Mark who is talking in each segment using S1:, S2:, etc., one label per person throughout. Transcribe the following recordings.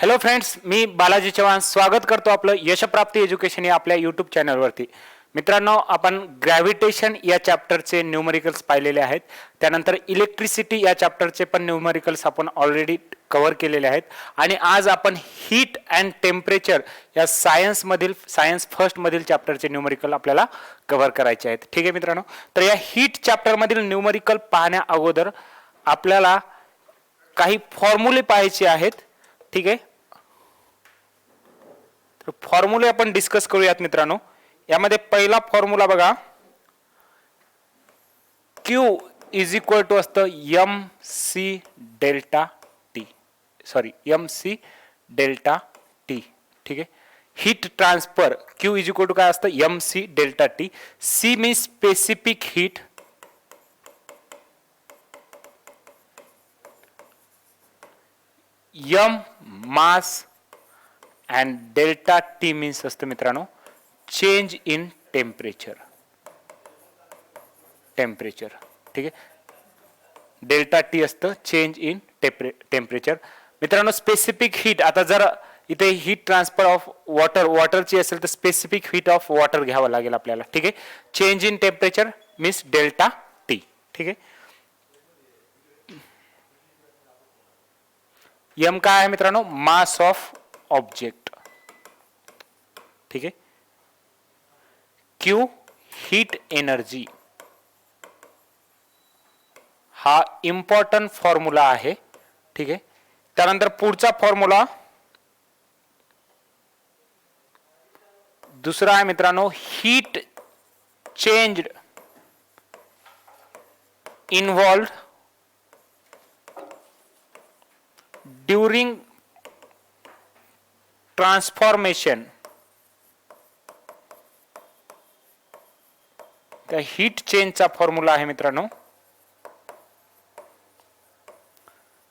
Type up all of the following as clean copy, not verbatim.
S1: Hello friends, मी बालाजी चव्हाण स्वागत करतो आपलं यशप्राप्ती एज्युकेशन या आपल्या यूट्यूब चॅनलवरती. मित्रांनो, आपण ग्रॅव्हिटेशन या चॅप्टरचे न्यूमरिकल्स पाहिलेले आहेत. त्यानंतर इलेक्ट्रिसिटी या चॅप्टरचे पण न्यूमरिकल्स आपण ऑलरेडी कव्हर केलेले आहेत. आणि आज आपण हीट अँड टेम्परेचर या सायन्स फर्स्ट मधील चॅप्टरचे न्यूमरिकल आपल्याला कव्हर करायचे आहेत. ठीक आहे मित्रांनो, तर या हीट चॅप्टरमधील न्यूमरिकल पाहण्या अगोदर आपल्याला काही फॉर्म्युले पाहायचे आहेत. ठीक आहे, तर फॉर्म्युले आपण डिस्कस करूयात मित्रांनो. यामध्ये पहिला फॉर्म्युला बघा, Q इज इक्वल टू असतं M C delta T. M C delta T. ठीक आहे, heat transfer Q is equal to काय असतं, M C delta T. C means specific heat, M mass and delta T means असतं मित्रांनो change in temperature. ठीक आहे, delta T असतं change in temperature. मित्रांनो, स्पेसिफिक हीट, आता जर इथे हीट ट्रान्सफर ऑफ वॉटरची असेल तर स्पेसिफिक हीट ऑफ वॉटर घ्यावं लागेल आपल्याला. ठीक आहे, change in temperature means delta T. ठीक आहे, एम काय आहे मित्रांनो, मास ऑफ ऑब्जेक्ट. ठीक आहे, क्यू हीट एनर्जी, हा इम्पॉर्टंट फॉर्म्युला आहे. ठीक आहे, त्यानंतर पुढचा फॉर्म्युला दुसरा आहे मित्रांनो, heat changed involved during transformation. त्या हीट चेंजचा फॉर्म्युला आहे मित्रांनो,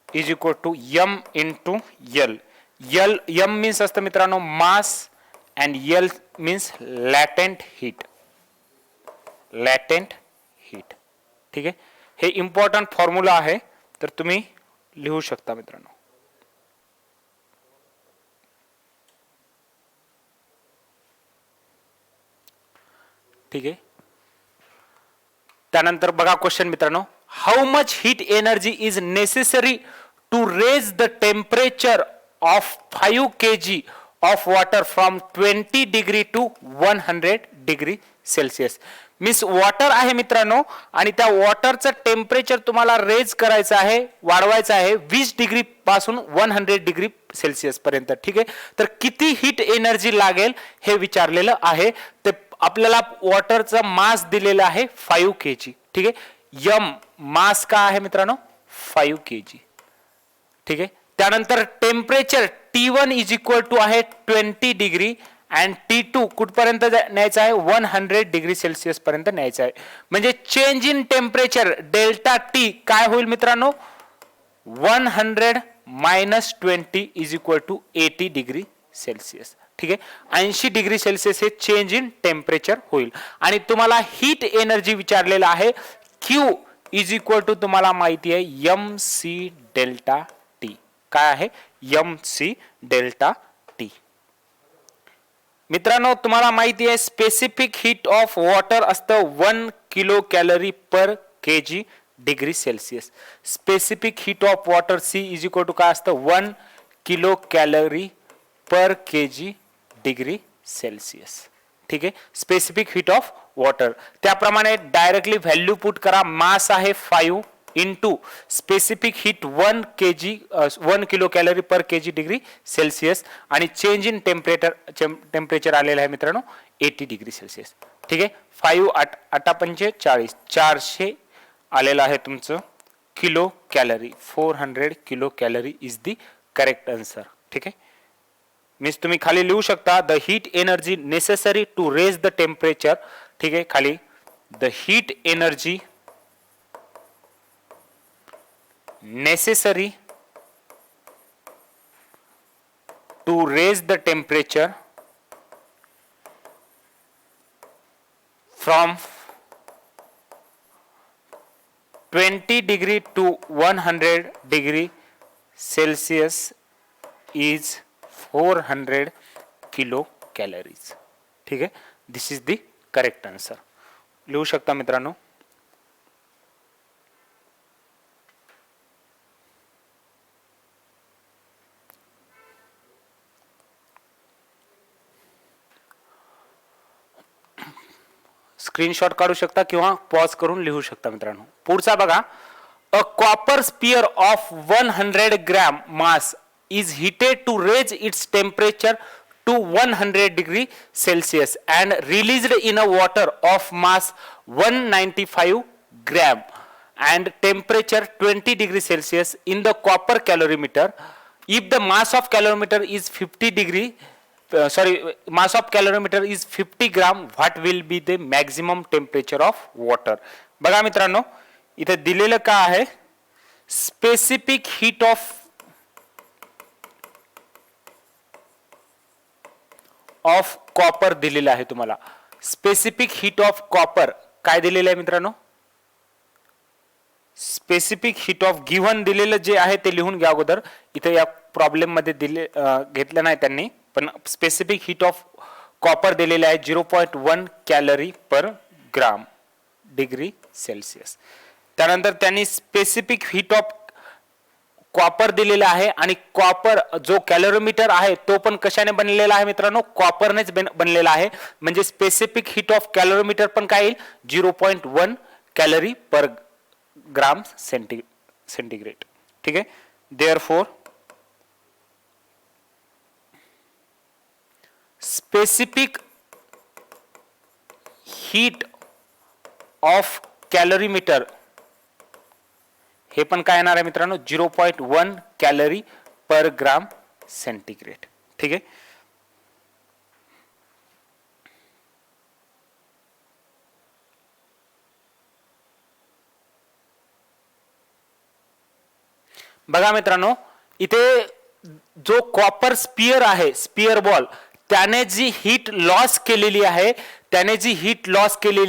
S1: is equal to m into l. M means असतं मित्रांनो mass and l means latent heat. ठीक आहे, हे इम्पॉर्टंट फॉर्म्युला आहे, तर तुम्ही लिहू शकता मित्रांनो. ठीक आहे, त्यानंतर बघा क्वेश्चन मित्रांनो, how much heat energy is necessary to raise the temperature of 5 kg of water from 20 degree to 100 degree Celsius. Means water आहे मित्रांनो, आणि त्या वॉटरचं टेम्परेचर तुम्हाला रेज करायचं आहे, वाढवायचं आहे 20 डिग्री पासून 100 डिग्री सेल्सिअस पर्यंत. ठीक आहे, तर किती हीट एनर्जी लागेल हे विचारलेलं आहे. ते आपल्याला वॉटरचा मास दिलेला आहे 5 kg. ठीक आहे, एम मास का आहे मित्रांनो 5 kg. ठीक आहे, त्यानंतर temperature T1 is equal to आहे 20 डिग्री अँड T2 कुठपर्यंत न्यायचं आहे, 100 डिग्री सेल्सिअस पर्यंत न्यायचं आहे. म्हणजे change in temperature delta T काय होईल मित्रांनो, 100 minus 20 is equal to 80 degree Celsius. ठीक आहे, 80 डिग्री सेल्सिअस हे चेंज इन टेम्परेचर होईल. आणि तुम्हाला हीट एनर्जी विचारलेला आहे, Q इज इक्वल टू तुम्हाला माहिती आहे एम सी डेल्टा टी. काय आहे, एम सी डेल्टा टी. मित्रांनो, तुम्हाला माहिती आहे स्पेसिफिक हीट ऑफ वॉटर असतं 1 kilo calorie per KG degree Celsius. Specific heat of water C is equal to काय असतं, 1 kilo calorie per KG degree Celsius. ठीक आहे, स्पेसिफिक हीट ऑफ वॉटर. त्याप्रमाणे डायरेक्टली व्हॅल्यू पुट करा, mass आहे 5 into specific heat 1 kilo calorie per KG degree Celsius, आणि change in temperature आलेलं आहे मित्रांनो 80 डिग्री सेल्सिअस. ठीक आहे, 5 8 45 400 आलेलं आहे तुमचं kilo calorie. 400 kilo calorie is the correct answer. ठीक आहे, मीन्स तुम्ही खाली लिहू शकता the heat energy necessary to raise the temperature. ठीक आहे, खाली the heat energy necessary to raise the temperature from 20 degree to 100 degree Celsius is 400 kilo calories. ठीक आहे, this is the correct answer. लिहू शकता मित्रांनो. स्क्रीनशॉट काढू शकता किंवा पॉज करून लिहू शकता मित्रांनो. पुढचा बघा. A copper sphere of 100 gram mass is heated to raise its temperature to 100 degree Celsius and released in a water of mass 195 gram and temperature 20 degree Celsius in the copper calorimeter. If the mass of calorimeter is 50 degree, mass of calorimeter is 50 gram, what will be the maximum temperature of water? बघा मित्रांनो, इथे दिलेलं का आहे, specific heat of copper दिलेलं आहे तुम्हाला. Specific heat of copper काय दिलेलं आहे मित्रांनो, स्पेसिफिक हीट ऑफ गिव्हन दिलेलं जे आहे ते लिहून घ्या अगोदर. इथे या प्रॉब्लेम मध्ये घेतलं नाही त्यांनी, पण स्पेसिफिक हीट ऑफ कॉपर दिलेलं आहे 0.1 कॅलरी पर ग्राम डिग्री सेल्सिअस. त्यानंतर त्यांनी स्पेसिफिक हीट ऑफ कॉपर दिलेला आहे आणि कॉपर जो कॅलोरीमीटर आहे तो पण कशाने बनलेला आहे मित्रांनो, कॉपरनेच बनलेला आहे. म्हणजे स्पेसिफिक हीट ऑफ कॅलोरीमीटर पण काय येईल, 0.1 कॅलरी पर ग्राम सेंटीग्रेड. ठीक आहे. देअरफॉर स्पेसिफिक हीट ऑफ कॅलोरीमीटर हे पण काय येणार आहे मित्रांनो, 0.1 कॅलरी पर ग्राम सेंटीग्रेड. ठीक आहे. बघा मित्रांनो, इथे जो कॉपर स्पियर आहे, स्पियर बॉल, त्याने जी हीट लॉस केलेली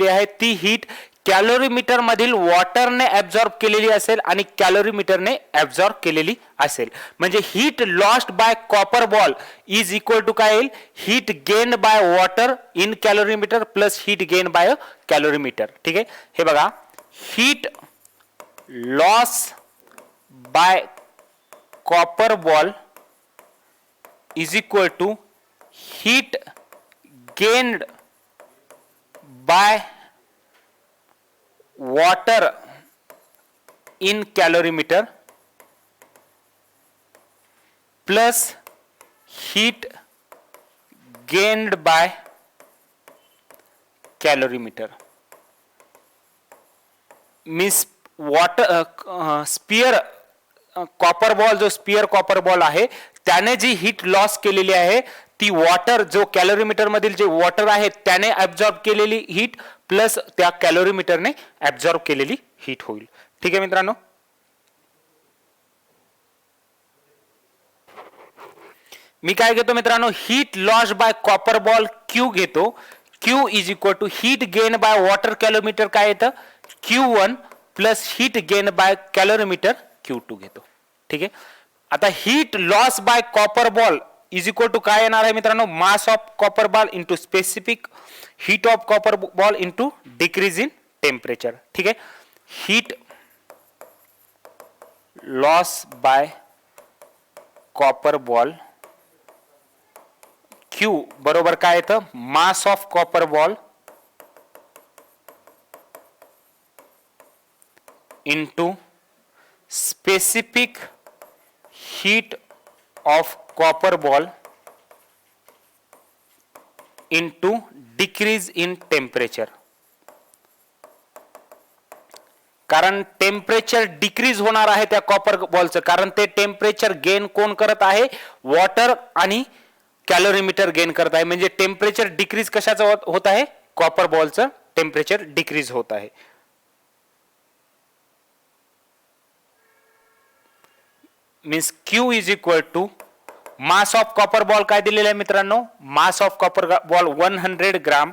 S1: आहे, ती हीट कॅलोरीमीटर मधील वॉटरने ऍब्झॉर्ब केलेली असेल आणि कॅलोरीमीटरने ऍब्झॉर्ब केलेली असेल. म्हणजे heat lost by copper ball is equal to काय येईल, heat gain by water in calorimeter plus heat gain by calorimeter. ठीक आहे. हे बघा, heat loss by copper ball is equal to heat gained by water in calorimeter plus heat gained by calorimeter. Means water sphere copper ball, जो sphere copper ball आहे त्याने जी heat loss केलेली आहे ती वॉटर, जो कॅलोरीमीटर मधील जे वॉटर आहे त्याने ऍब्झॉर्ब केलेली हीट प्लस त्या कॅलोरीमीटरने ऍब्झॉर्ब केलेली हीट होईल. ठीक आहे मित्रांनो. मी काय घेतो मित्रांनो, heat loss by copper ball Q घेतो. Q is equal to heat gain by water calorimeter काय येतं, Q1 plus heat gain by calorimeter Q2 घेतो. ठीक आहे. आता heat loss by copper ball is equal to काय येणार आहे मित्रांनो, mass of copper ball into specific heat of copper ball into decrease in temperature. ठीक आहे. Heat loss by copper ball Q बरोबर काय येतं, मास of copper ball into specific heat of copper ball into decrease in temperature. कारण temperature decrease होणार आहे त्या copper बॉलचं, कारण ते टेम्परेचर गेन कोण करत आहे, वॉटर आणि कॅलोरीमीटर गेन करत आहे. म्हणजे टेम्परेचर डिक्रीज कशाचं होत आहे, कॉपर बॉलचं टेम्परेचर डिक्रीज होत आहे. Means Q is equal to mass of copper ball काय दिलेलं आहे मित्रांनो, mass of copper ball 100 gram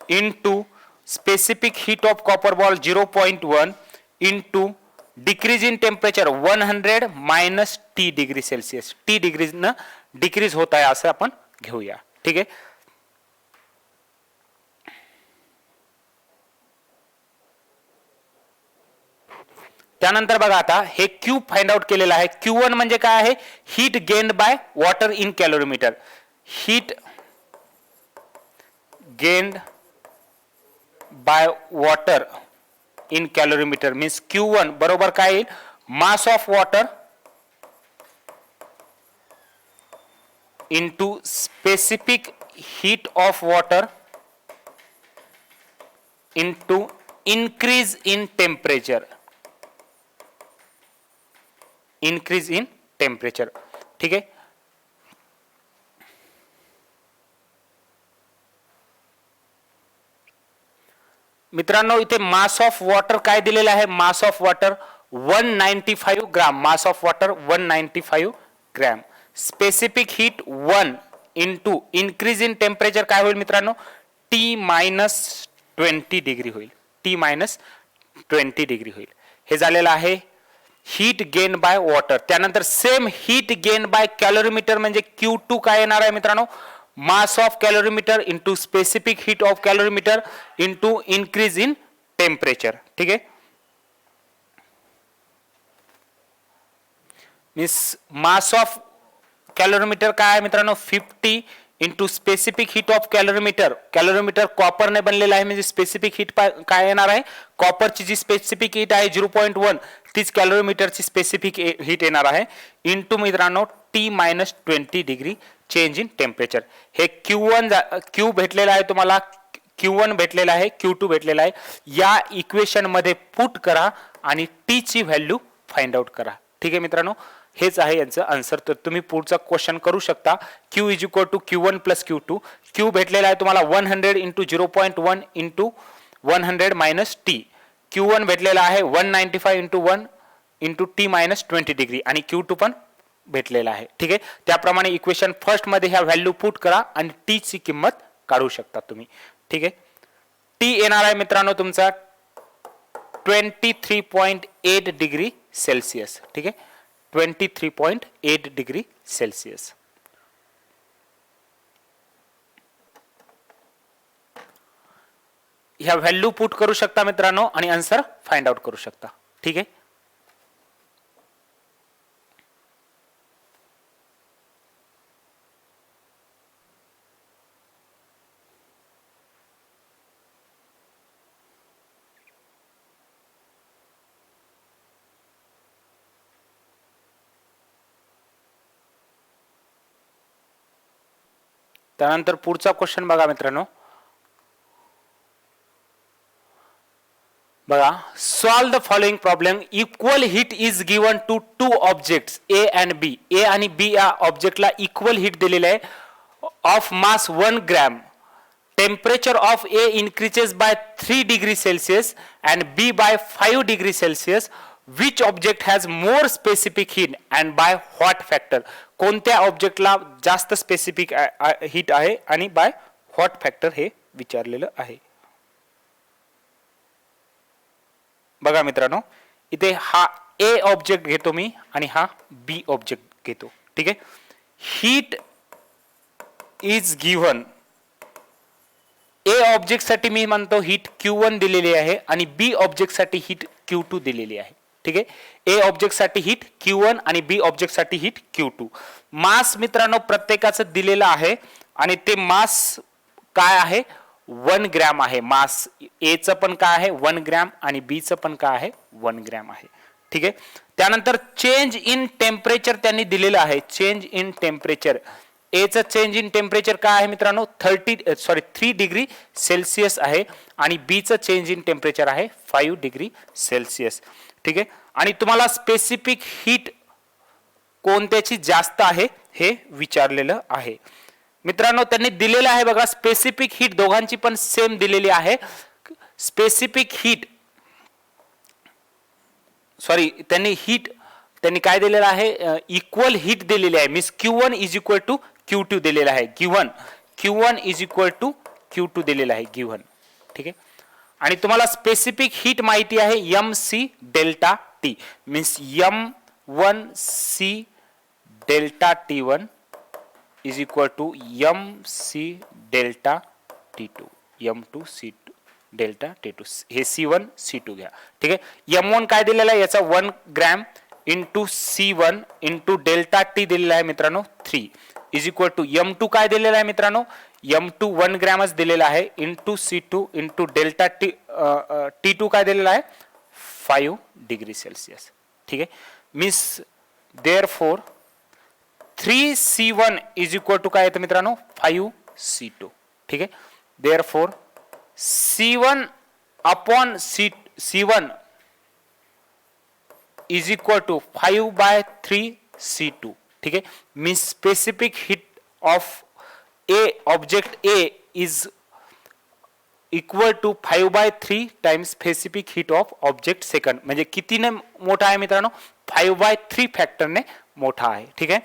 S1: into specific heat of copper ball 0.1 into decrease in temperature 100 minus T degree Celsius, T डिग्रीजनं decrease होत आहे असं आपण घेऊया. ठीक आहे. त्यानंतर बघा आता हे क्यू फाइंड आउट केलेलं आहे. Q1 म्हणजे काय आहे, heat gained by water in calorimeter. Heat gained by water in calorimeter means Q1 बरोबर काय येईल, mass of water into specific heat of water into increase in temperature, increase in temperature. ठीक आहे. मित्रांनो इथे मास ऑफ वॉटर काय दिलेलं आहे, मास of water 195 gram, mass of water 195 gram. Specific heat 1 into increase in temperature काय होईल मित्रांनो, T-20 डिग्री होईल, T-20 डिग्री होईल. हे झालेलं आहे हीट गेन बाय वॉटर. त्यानंतर same heat gain by calorimeter म्हणजे Q2 काय येणार आहे मित्रांनो, mass of calorimeter into specific heat of calorimeter into increase in temperature. ठीक आहे. मीन्स मास ऑफ कॅलोरीमीटर काय आहे मित्रांनो 50 इंटू स्पेसिफिक हीट ऑफ कॅलोरीमीटर. कॅलोरीमीटर कॉपरने बनलेला आहे म्हणजे स्पेसिफिक हीट काय येणार आहे, कॉपरची जी स्पेसिफिक हीट आहे 0.1 तीच कॅलोरीमीटरची स्पेसिफिक हीट येणार आहे इंटू मित्रांनो T-20 degree change in temperature. हे Q भेटलेला आहे तुम्हाला, Q1 भेटलेला आहे, Q2 भेटलेला आहे. या इक्वेशन मध्ये पुट करा आणि T ची व्हॅल्यू फाइंड आउट करा. ठीक आहे मित्रांनो, हेच आहे यांचं आन्सर. तर तुम्ही पुढचा क्वेश्चन करू शकता. Q is equal to Q1 plus Q2. Q भेटलेला आहे तुम्हाला 100 into 0.1 into 100 minus T. Q1 भेटलेला आहे 195 इंटू 1 इंटू T-20 डिग्री आणि Q2 पण भेटलेला आहे. ठीक आहे. त्याप्रमाणे इक्वेशन फर्स्ट मध्ये ह्या व्हॅल्यू पुट करा आणि टी ची किंमत काढू शकता तुम्ही. ठीक आहे. टी येणार आहे मित्रांनो तुमचा 23.8 डिग्री सेल्सिअस. ठीक आहे, 23.8 डिग्री सेल्सिअस. ह्या व्हॅल्यू पुट करू शकता मित्रांनो आणि आन्सर फाइंड आउट करू शकता. ठीक आहे. त्यानंतर पुढचा क्वेश्चन बघा मित्रांनो. बघा, solve the following problem. Equal heat is given to two objects a and b. A आणि बी या ऑब्जेक्टला इक्वल हीट दिलेले आहे of mass 1 gram. Temperature of a increases by 3 degree Celsius and b by 5 degree Celsius. Which object has more specific heat and by what factor. कोणत्या ऑब्जेक्टला जास्त specific heat आहे आणि बाय व्हॉट फॅक्टर हे विचारलेलं आहे. बघा मित्रांनो, इथे हा ए ऑब्जेक्ट घेतो मी आणि हा बी ऑब्जेक्ट घेतो. ठीक आहे. Heat is given. A object साठी मी म्हणतो हीट Q1 दिलेली आहे आणि बी ऑब्जेक्ट साठी हीट Q2 दिलेली आहे. ठीक आहे. ए ऑब्जेक्ट साठी हीट Q1 आणि बी ऑब्जेक्ट साठी हीट Q2. मास मित्रांनो प्रत्येकाचं दिलेलं आहे आणि ते मास काय आहे 1 ग्रॅम आहे. मास ए चं पण काय आहे 1 ग्रॅम आणि बी चं पण काय आहे 1 ग्रॅम आहे. ठीक आहे. त्यानंतर चेंज इन टेम्परेचर त्यांनी दिलेलं आहे. चेंज इन टेम्परेचर, ए चं चेंज इन टेम्परेचर काय आहे मित्रांनो 3 डिग्री सेल्सिअस आहे आणि बी चं चेंज इन टेम्परेचर आहे 5 डिग्री सेल्सिअस. ठीक आहे. आणि तुम्हाला स्पेसिफिक हीट कोणत्याची जास्त आहे हे विचारलेलं आहे. मित्रांनो त्यांनी दिलेलं आहे बघा, स्पेसिफिक हीट दोघांची पण सेम दिलेली आहे. स्पेसिफिक हीट त्यांनी काय दिलेलं आहे इक्वल हीट दिलेली आहे. Means Q1 is equal to Q2 दिलेला आहे. Q1 is equal to Q2 दिलेला आहे गिव्हन. ठीक आहे. आणि तुम्हाला स्पेसिफिक हीट माहिती आहे MC delta T means M1C delta T1 is equal to MC delta T2 M2C2 delta T2 हे C1 C2 घ्या. ठीक आहे. M1 काय दिलेला आहे याचा 1 gram into C1 into delta T दिलेला आहे मित्रांनो 3 इज इक्वल टू M2 काय दिलेला आहे मित्रांनो M2 1 ग्रॅमच दिलेला आहे into C2 into delta T2 काय दिलेला आहे 5 डिग्री सेल्सिअस. ठीक आहे. Means therefore 3C1 is equal to काय येतं मित्रांनो 5C2. ठीक आहे. Therefore C1 upon C1 is equal to 5/3C2. ठीक है. Means specific heat of A object A is equal to 5/3 times specific heat of object second. म्हणजे कितीने मोठा आहे मित्रांनो 5/3 फॅक्टरने मोठा आहे. ठीक आहे.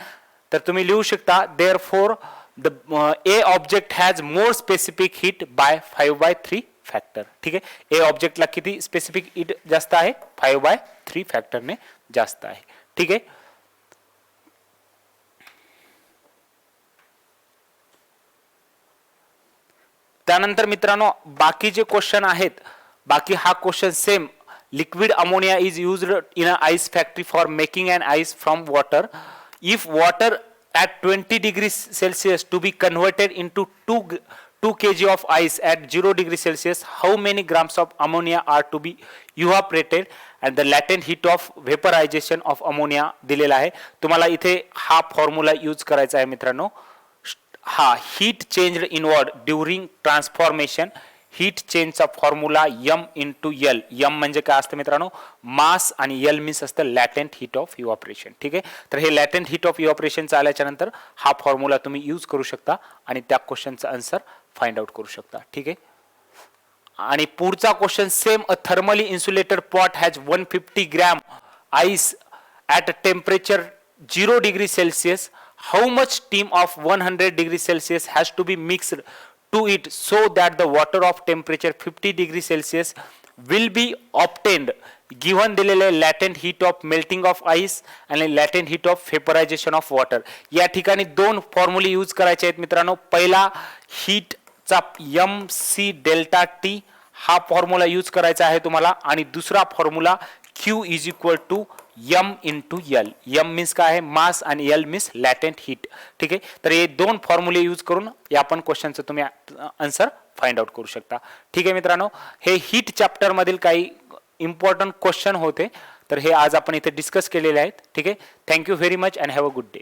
S1: तर तुम्ही लिहू शकता therefore the A object has more specific heat by 5/3 factor. ठीक आहे. A object ला किती specific heat जास्त आहे 5/3 factor ने जास्त आहे. ठीक आहे. त्यानंतर मित्रांनो बाकी जे क्वेश्चन आहेत बाकी हा question same liquid ammonia is used in an ice factory for making an ice from water. If water at 20 degrees Celsius to be converted into 2 kg of ice at 0 degrees Celsius, how many grams of ammonia are to be evaporated and the latent heat of vaporization of ammonia दिलेला आहे. तुम्हाला इथे हा formula use करायचा आहे मित्रांनो. हा heat changed involved during transformation heat चेंजचा formula M into L. M म्हणजे काय असतं मित्रांनो मास आणि L मीन्स असतं लॅटेंट हीट ऑफ इव्हॅपोरेशन. ठीक आहे. तर हे लॅटेंट हीट ऑफ इव्हॅपोरेशनचा आल्याच्या नंतर हा फॉर्म्युला तुम्ही यूज करू शकता आणि त्या क्वेश्चनचा आन्सर फाइंड आउट करू शकता. ठीक आहे. आणि पुढचा question same a thermally insulated pot has 150 gram ice at temperature 0 degree Celsius. How much steam of 100 degree Celsius has to be mixed to it so that the water of temperature 50 degree Celsius will be obtained given दिलेले latent heat of melting of ice आणि latent heat of vaporization of water. या ठिकाणी दोन फॉर्म्युले use करायचे आहेत मित्रांनो. पहिला हीटचा MC डेल्टा T हा फॉर्म्युला यूज करायचा आहे तुम्हाला आणि दुसरा formula Q is equal to M into L. M means काय आहे मास आणि L मीन्स लॅटेंट हीट. ठीक आहे. तर हे दोन फॉर्म्युले यूज करून या पण क्वेश्चनचं तुम्ही आन्सर फाइंड आउट करू शकता. ठीक आहे मित्रांनो. हे हीट चॅप्टर मधील काही इम्पॉर्टंट क्वेश्चन होते तर हे आज आपण इथे डिस्कस केलेले आहेत. ठीक आहे. Thank you very much and have a good day.